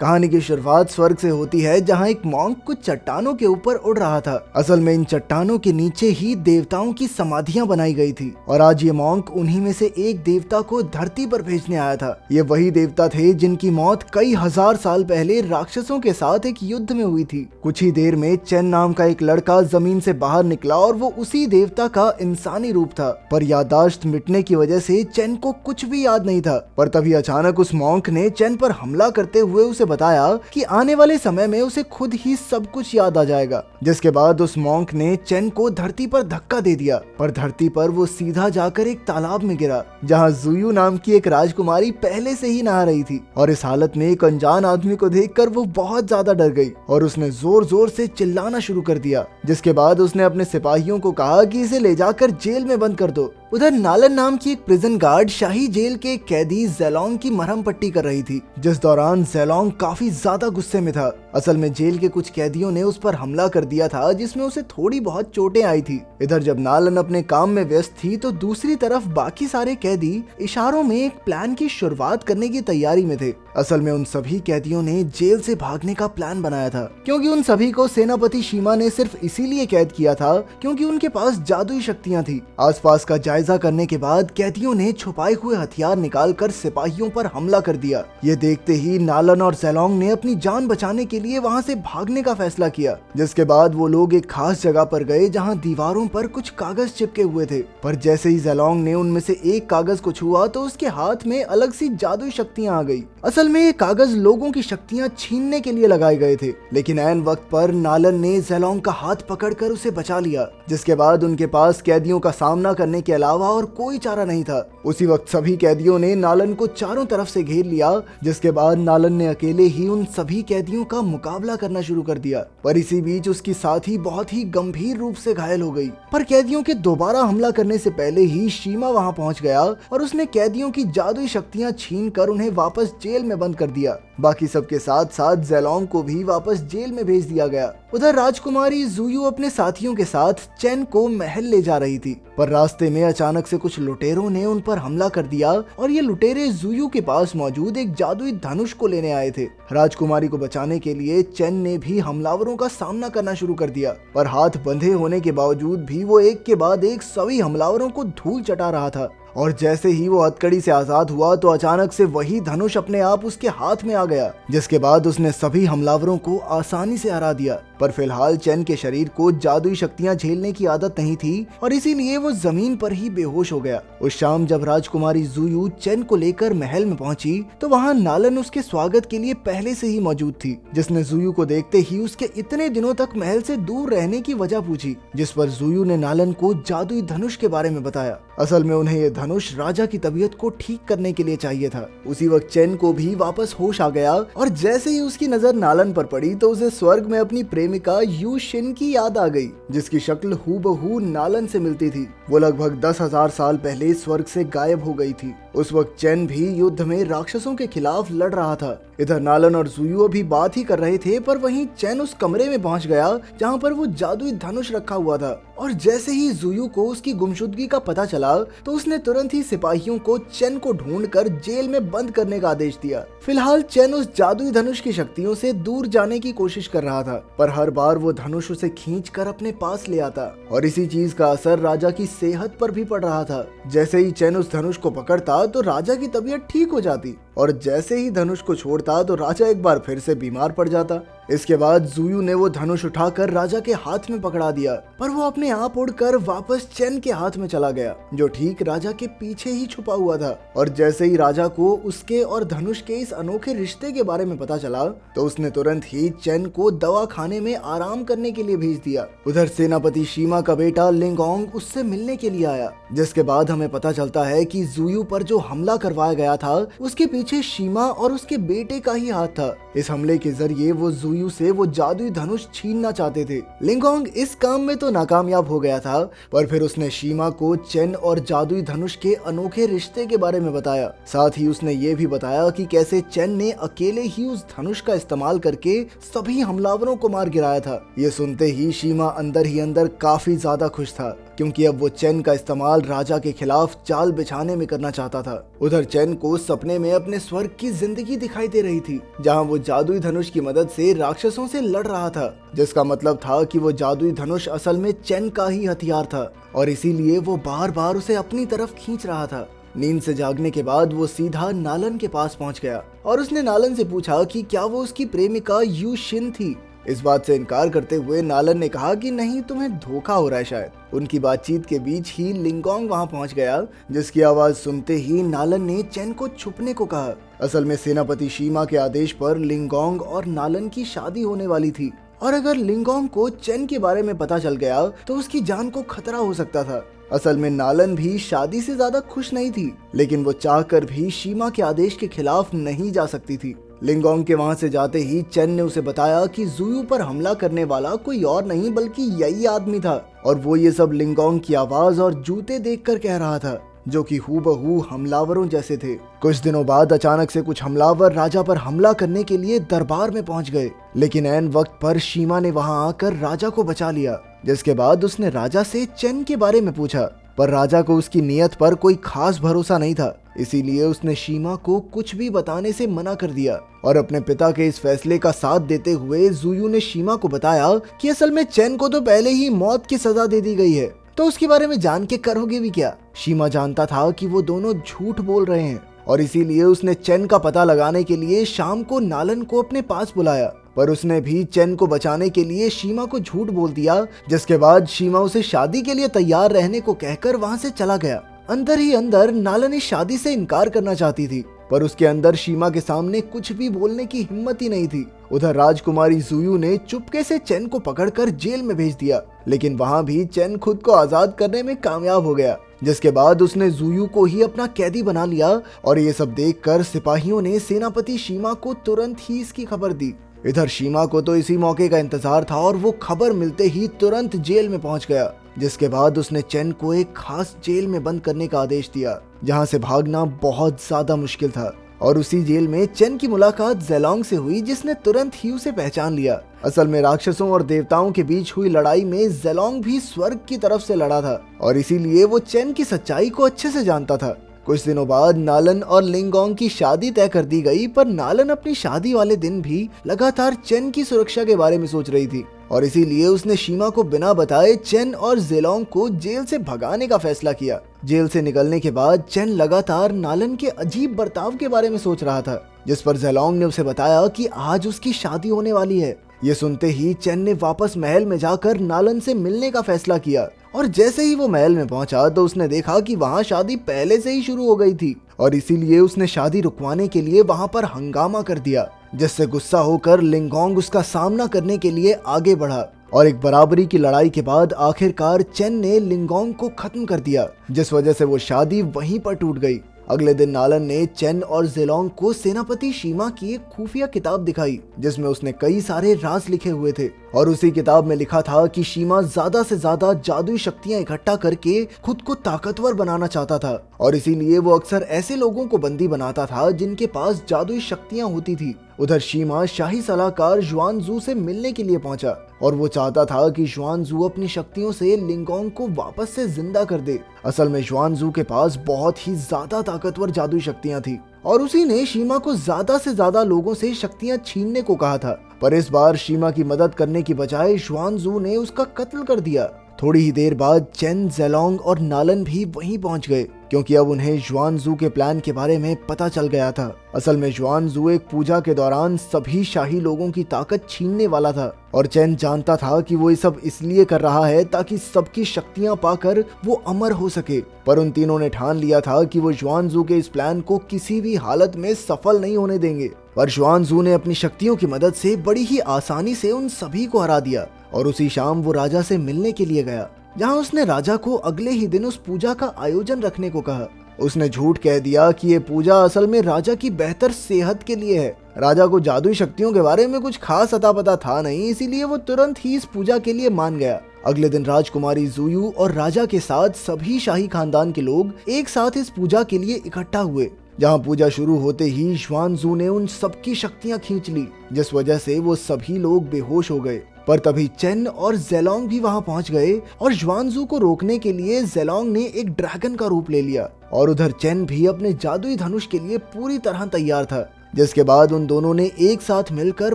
कहानी की शुरुआत स्वर्ग से होती है, जहां एक मॉन्क कुछ चट्टानों के ऊपर उड़ रहा था। असल में इन चट्टानों के नीचे ही देवताओं की समाधियां बनाई गई थी और आज ये मॉन्क उन्हीं में से एक देवता को धरती पर भेजने आया था। ये वही देवता थे जिनकी मौत कई हजार साल पहले राक्षसों के साथ एक युद्ध में हुई थी। कुछ ही देर में चेन नाम का एक लड़का जमीन से बाहर निकला और वो उसी देवता का इंसानी रूप था, पर याददाश्त मिटने की वजह से चेन को कुछ भी याद नहीं था। पर तभी अचानक उस मॉन्क ने चेन पर हमला करते हुए उसे बताया कि आने वाले समय में उसे खुद ही सब कुछ याद आ जाएगा। जिसके बाद उस मॉन्क ने चेन को धरती पर धक्का दे दिया, पर धरती पर वो सीधा जाकर एक तालाब में गिरा, जहां जुयू नाम की एक राजकुमारी पहले से ही नहा रही थी। और इस हालत में एक अनजान आदमी को देखकर वो बहुत ज्यादा डर गई और उसने जोर जोर से चिल्लाना शुरू कर दिया। जिसके बाद उसने अपने सिपाहियों को कहा कि इसे ले जाकर जेल में बंद कर दो। उधर नालन नाम की एक प्रिजन गार्ड शाही जेल के कैदी जेलोंग की मरहम पट्टी कर रही थी, जिस दौरान जेलोंग काफी ज्यादा गुस्से में था। असल में जेल के कुछ कैदियों ने उस पर हमला कर दिया था, जिसमें उसे थोड़ी बहुत चोटें आई थी। इधर जब नालन अपने काम में व्यस्त थी तो दूसरी तरफ बाकी सारे कैदी इशारों में एक प्लान की शुरुआत करने की तैयारी में थे। असल में उन सभी कैदियों ने जेल से भागने का प्लान बनाया था, क्योंकि उन सभी को सेनापति शीमा ने सिर्फ इसीलिए कैद किया था क्योंकि उनके पास जादुई शक्तियां थी। आसपास का जायजा करने के बाद कैदियों ने छुपाए हुए हथियार निकालकर सिपाहियों पर हमला कर दिया। ये देखते ही नालन और जेलोंग ने अपनी जान बचाने के लिए वहां से भागने का फैसला किया। जिसके बाद वो लोग एक खास जगह पर गए जहां दीवारों पर कुछ कागज चिपके हुए थे। पर जैसे ही जेलोंग ने उनमें से एक कागज को छुआ तो उसके हाथ में अलग सी जादुई शक्तियां आ गई। असल में ये कागज लोगों की शक्तियां छीनने के लिए लगाए गए थे, लेकिन ऐन वक्त पर नालन ने जेलोंग का हाथ पकड़कर उसे बचा लिया। जिसके बाद उनके पास कैदियों का सामना करने के अलावा और कोई चारा नहीं था। उसी वक्त सभी कैदियों ने नालन को चारों तरफ से घेर लिया। जिसके बाद नालन ने अकेले ही उन सभी कैदियों का मुकाबला करना शुरू कर दिया। पर इसी बीच उसकी साथी बहुत ही गंभीर रूप से घायल हो गई। पर कैदियों के दोबारा हमला करने से पहले ही शीमा वहां पहुंच गया और उसने कैदियों की जादुई शक्तियां छीन कर उन्हें वापस जेल में बंद कर दिया। बाकी सबके साथ साथ जेलोंग को भी वापस जेल में भेज दिया गया। उधर राजकुमारी जुयू अपने साथियों के साथ चेन को महल ले जा रही थी, पर रास्ते में अचानक से कुछ लुटेरों ने उन पर हमला कर दिया और ये लुटेरे जुयू के पास मौजूद एक जादुई धनुष को लेने आए थे। राजकुमारी को बचाने के लिए चेन ने भी हमलावरों का सामना करना शुरू कर दिया, पर हाथ बंधे होने के बावजूद भी वो एक के बाद एक सभी हमलावरों को धूल चटा रहा था। और जैसे ही वो हथकड़ी से आजाद हुआ तो अचानक से वही धनुष अपने आप उसके हाथ में आ गया। जिसके बाद उसने सभी हमलावरों को आसानी से हरा दिया। पर फिलहाल चेन के शरीर को जादुई शक्तियां झेलने की आदत नहीं थी और इसीलिए वो जमीन पर ही बेहोश हो गया। उस शाम जब राजकुमारी जुयू चेन को लेकर महल में पहुंची तो वहां नालन उसके स्वागत के लिए पहले से ही मौजूद थी, जिसने जुयू को देखते ही उसके इतने दिनों तक महल से दूर रहने की वजह पूछी। जिस पर जुयू ने नालन को जादुई धनुष के बारे में बताया। असल में उन्हें ये धनुष राजा की तबीयत को ठीक करने के लिए चाहिए था। उसी वक्त चेन को भी वापस होश आ गया और जैसे ही उसकी नजर नालन पर पड़ी तो उसे स्वर्ग में अपनी प्रेमिका यू शिन की याद आ गई, जिसकी शक्ल हूबहू नालन से मिलती थी। वो लगभग 10,000 साल पहले स्वर्ग से गायब हो गई थी। उस वक्त चेन भी युद्ध में राक्षसों के खिलाफ लड़ रहा था। इधर नालन और जुयू भी बात ही कर रहे थे, पर वहीं चेन उस कमरे में पहुंच गया जहां पर वो जादुई धनुष रखा हुआ था। और जैसे ही जुयू को उसकी गुमशुदगी का पता चला तो उसने तुरंत ही सिपाहियों को चेन को ढूंढकर जेल में बंद करने का आदेश दिया। फिलहाल चेन उस जादुई धनुष की शक्तियों से दूर जाने की कोशिश कर रहा था, पर हर बार वो धनुष उसे खींचकर अपने पास ले आता और इसी चीज का असर राजा की सेहत पर भी पड़ रहा था। जैसे ही चेन उस धनुष को पकड़ता तो राजा की तबीयत ठीक हो जाती और जैसे ही धनुष को छोड़ता तो राजा एक बार फिर से बीमार पड़ जाता। इसके बाद जुयू ने वो धनुष उठाकर राजा के हाथ में पकड़ा दिया, पर वो अपने आप उड़कर वापस चेन के हाथ में चला गया, जो ठीक राजा के पीछे ही छुपा हुआ था। और जैसे ही राजा को उसके और धनुष के इस अनोखे रिश्ते के बारे में पता चला तो उसने तुरंत ही चेन को दवा खाने में आराम करने के लिए भेज दिया। उधर सेनापति शीमा का बेटा लिंगोंग उससे मिलने के लिए आया। जिसके बाद हमें पता चलता है कि जुयू पर जो हमला करवाया गया था उसके पीछे शीमा और उसके बेटे का ही हाथ था। इस हमले के जरिए वो जुयू से वो जादुई धनुष छीनना चाहते थे। लिंगोंग इस काम में तो नाकामयाब हो गया था, पर फिर उसने शीमा को चेन और जादुई धनुष के अनोखे रिश्ते के बारे में बताया। साथ ही उसने ये भी बताया कि कैसे चेन ने अकेले ही उस धनुष का इस्तेमाल करके सभी हमलावरों को मार गिराया था। ये सुनते ही शीमा अंदर ही अंदर काफी ज्यादा खुश था। क्योंकि अब वो चेन का इस्तेमाल राजा के खिलाफ चाल बिछाने में करना चाहता था। उधर चेन को सपने में अपने स्वर्ग की जिंदगी दिखाई दे रही थी, जहां वो जादुई धनुष की मदद से राक्षसों से लड़ रहा था, जिसका मतलब था कि वो जादुई धनुष असल में चेन का ही हथियार था और इसीलिए वो बार बार उसे अपनी तरफ खींच रहा था। नींद से जागने के बाद वो सीधा नालन के पास पहुंच गया और उसने नालन से पूछा कि क्या वो उसकी प्रेमिका यू शिन थी। इस बात से इनकार करते हुए नालन ने कहा कि नहीं, तुम्हें धोखा हो रहा है शायद। उनकी बातचीत के बीच ही लिंगोंग वहां पहुंच गया, जिसकी आवाज सुनते ही नालन ने चेन को छुपने को कहा। असल में सेनापति शीमा के आदेश पर लिंगोंग और नालन की शादी होने वाली थी और अगर लिंगोंग को चेन के बारे में पता चल गया तो उसकी जान को खतरा हो सकता था। असल में नालन भी शादी से ज्यादा खुश नहीं थी, लेकिन वो चाहकर भी शीमा के आदेश के खिलाफ नहीं जा सकती थी। लिंगोंग के वहां से जाते ही चेन ने उसे बताया कि जुयू पर हमला करने वाला कोई और नहीं बल्कि यही आदमी था और वो ये सब लिंगोंग की आवाज और जूते देखकर कह रहा था, जो कि हूबहू हमलावरों जैसे थे। कुछ दिनों बाद अचानक से कुछ हमलावर राजा पर हमला करने के लिए दरबार में पहुंच गए, लेकिन ऐन वक्त पर शीमा ने वहां आकर राजा को बचा लिया। जिसके बाद उसने राजा से चेन के बारे में पूछा, पर राजा को उसकी नीयत पर कोई खास भरोसा नहीं था, इसीलिए उसने शीमा को कुछ भी बताने से मना कर दिया और अपने पिता के इस फैसले का साथ देते हुए जुयू ने शीमा को बताया कि असल में चेन को तो पहले ही मौत की सजा दे दी गई है, तो उसके बारे में जान के करोगे भी क्या। शीमा जानता था कि वो दोनों झूठ बोल रहे हैं और इसीलिए उसने चेन का पता लगाने के लिए शाम को नालन को अपने पास बुलाया, पर उसने भी चेन को बचाने के लिए शीमा को झूठ बोल दिया, जिसके बाद शीमा उसे शादी के लिए तैयार रहने को कहकर वहां से चला गया। अंदर ही अंदर नालन इस शादी से इनकार करना चाहती थी, पर उसके अंदर शीमा के सामने कुछ भी बोलने की हिम्मत ही नहीं थी। उधर राजकुमारी जुयू ने चुपके से चेन को पकड़कर जेल में भेज दिया, लेकिन वहां भी चेन खुद को आजाद करने में कामयाब हो गया, जिसके बाद उसने जुयू को ही अपना कैदी बना लिया और ये सब देखकर सिपाहियों ने सेनापति शीमा को तुरंत ही इसकी खबर दी। इधर शीमा को तो इसी मौके का इंतजार था और वो खबर मिलते ही तुरंत जेल में पहुंच गया, जिसके बाद उसने चेन को एक खास जेल में बंद करने का आदेश दिया, जहां से भागना बहुत ज्यादा मुश्किल था। और उसी जेल में चेन की मुलाकात ज़ेलोंग से हुई, जिसने तुरंत ही उसे पहचान लिया। असल में राक्षसों और देवताओं के बीच हुई लड़ाई में ज़ेलोंग भी स्वर्ग की तरफ से लड़ा था और इसीलिए वो चेन की सच्चाई को अच्छे से जानता था। कुछ दिनों बाद नालन और लिंगोंग की शादी तय कर दी गई, पर नालन अपनी शादी वाले दिन भी लगातार चेन की सुरक्षा के बारे में सोच रही थी और इसीलिए उसने शीमा को बिना बताए चेन और ज़ेलोंग को जेल से भगाने का फैसला किया। जेल से निकलने के बाद चेन लगातार नालन के अजीब बर्ताव के बारे में सोच रहा था, जिस पर ज़ेलोंग ने उसे बताया कि आज उसकी शादी होने वाली है। ये सुनते ही चेन ने वापस महल में जाकर नालन से मिलने का फैसला किया और जैसे ही वो महल में पहुंचा तो उसने देखा कि वहां शादी पहले से ही शुरू हो गई थी और इसीलिए उसने शादी रुकवाने के लिए वहां पर हंगामा कर दिया, जिससे गुस्सा होकर लिंगोंग उसका सामना करने के लिए आगे बढ़ा और एक बराबरी की लड़ाई के बाद आखिरकार चेन ने लिंगोंग को खत्म कर दिया, जिस वजह से वो शादी वहीं पर टूट गई। अगले दिन नालन ने चेन और ज़ेलोंग को सेनापति शीमा की एक खुफिया किताब दिखाई, जिसमें उसने कई सारे राज लिखे हुए थे और उसी किताब में लिखा था कि शीमा ज्यादा से ज्यादा जादुई शक्तियां इकट्ठा करके खुद को ताकतवर बनाना चाहता था और इसीलिए वो अक्सर ऐसे लोगों को बंदी बनाता था जिनके पास जादुई शक्तियां होती थी। उधर शीमा शाही सलाहकार जुआनजू से मिलने के लिए पहुंचा और वो चाहता था कि जुआनजू अपनी शक्तियों से लिंगोंग को वापस से जिंदा कर दे। असल में जुआनजू के पास बहुत ही ज्यादा ताकतवर जादुई शक्तियां थी और उसी ने शीमा को ज्यादा से ज्यादा लोगों से शक्तियां छीनने को कहा था, पर इस बार शीमा की मदद करने की बजाय जुआनजू ने उसका कत्ल कर दिया। थोड़ी ही देर बाद चेन, ज़ेलोंग और नालन भी वहीं पहुंच गए, क्योंकि अब उन्हें जुआनजू के प्लान के बारे में पता चल गया था। असल में जुआनजू एक पूजा के दौरान सभी शाही लोगों की ताकत छीनने वाला था और चेन जानता था कि वो ये सब इसलिए कर रहा है ताकि सबकी शक्तियां पाकर वो अमर हो सके, पर उन तीनों ने ठान लिया था कि वो जुआनजू के इस प्लान को किसी भी हालत में सफल नहीं होने देंगे। पर जुआनजू ने अपनी शक्तियों की मदद से बड़ी ही आसानी से उन सभी को हरा दिया और उसी शाम वो राजा से मिलने के लिए गया, जहां उसने राजा को अगले ही दिन उस पूजा का आयोजन रखने को कहा। उसने झूठ कह दिया कि ये पूजा असल में राजा की बेहतर सेहत के लिए है। राजा को जादुई शक्तियों के बारे में कुछ खास अता पता था नहीं, इसीलिए वो तुरंत ही इस पूजा के लिए मान गया। अगले दिन राजकुमारी जुयू और राजा के साथ सभी शाही खानदान के लोग एक साथ इस पूजा के लिए इकट्ठा हुए, जहां पूजा शुरू होते ही जुआनजू ने उन सबकी शक्तियां खींच ली, जिस वजह से वो सभी लोग बेहोश हो गए। पर तभी चेन और जेलोंग भी वहां पहुंच गए और ज्वानजू को रोकने के लिए जेलोंग ने एक ड्रैगन का रूप ले लिया और उधर चेन भी अपने जादुई धनुष के लिए पूरी तरह तैयार था। जिसके बाद उन दोनों ने एक साथ मिलकर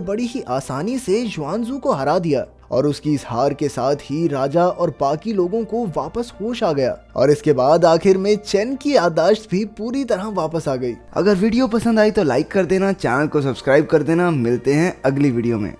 बड़ी ही आसानी से ज्वानजू को हरा दिया और उसकी इस हार के साथ ही राजा और बाकी लोगों को वापस होश आ गया और इसके बाद आखिर में चेन की याददाश्त भी पूरी तरह वापस आ गई। अगर वीडियो पसंद आई तो लाइक कर देना, चैनल को सब्सक्राइब कर देना। मिलते हैं अगली वीडियो में।